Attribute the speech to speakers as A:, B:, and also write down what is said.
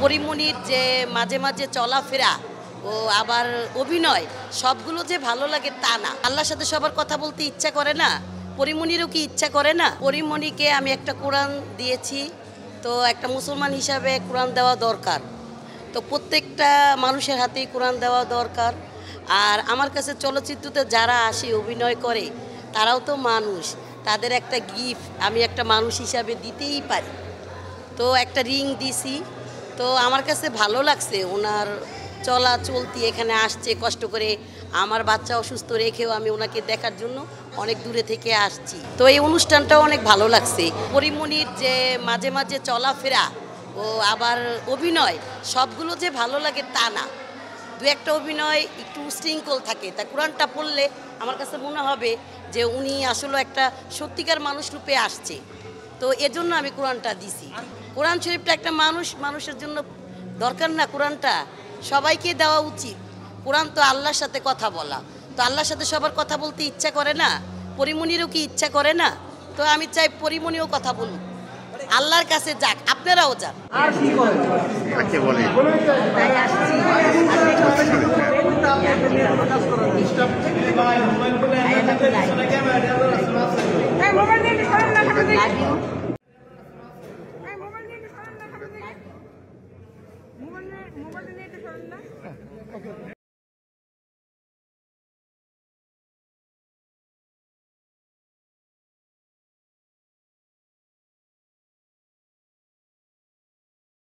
A: পরিমণির যে মাঝে মাঝে চলাফেরা ও আবার অভিনয় সবগুলো যে ভালো লাগে তা না। আল্লাহর সাথে সবার কথা বলতে ইচ্ছা করে না? পরিমণিরও কি ইচ্ছা করে না? পরিমণিকে আমি একটা কোরআন দিয়েছি, তো একটা মুসলমান হিসাবে কোরআন দেওয়া দরকার। তো প্রত্যেকটা মানুষের হাতেই কোরআন দেওয়া দরকার। আর আমার কাছে চলচ্চিত্রতে যারা আসে অভিনয় করে তারাও তো মানুষ, তাদের একটা গিফট আমি একটা মানুষ হিসাবে দিতেই পারি। তো একটা রিং দিছি, তো আমার কাছে ভালো লাগছে ওনার চলতি এখানে আসছে কষ্ট করে। আমার বাচ্চা অসুস্থ রেখেও আমি ওনাকে দেখার জন্য অনেক দূরে থেকে আসছি। তো এই অনুষ্ঠানটাও অনেক ভালো লাগছে। পরিমণির যে মাঝে মাঝে চলাফেরা ও আবার অভিনয় সবগুলো যে ভালো লাগে তা না। দু একটা অভিনয় একটু উশৃঙ্খল থাকে, তা কোরআনটা পড়লে আমার কাছে মনে হবে যে উনি আসলে একটা সত্যিকার মানুষ রূপে আসছে। তো এজন্য আমি কোরআনটা দিছি। কোরআন শরীফটা একটা মানুষের জন্য দরকার না? কোরআনটা সবাইকে দেওয়া উচিত। কোরআন তো আল্লাহর সাথে কথা বলা, তো আল্লাহর সাথে সবার কথা বলতে ইচ্ছা করে না? পরিমণিরও কি ইচ্ছা করে না? তো আমি চাই পরিমণিও কথা বলুক, আল্লাহর কাছে যাক, আপনারাও যান। আর কি করেন? কাকে বলে? তাই আসছি।
B: মোবাইল নিয়ে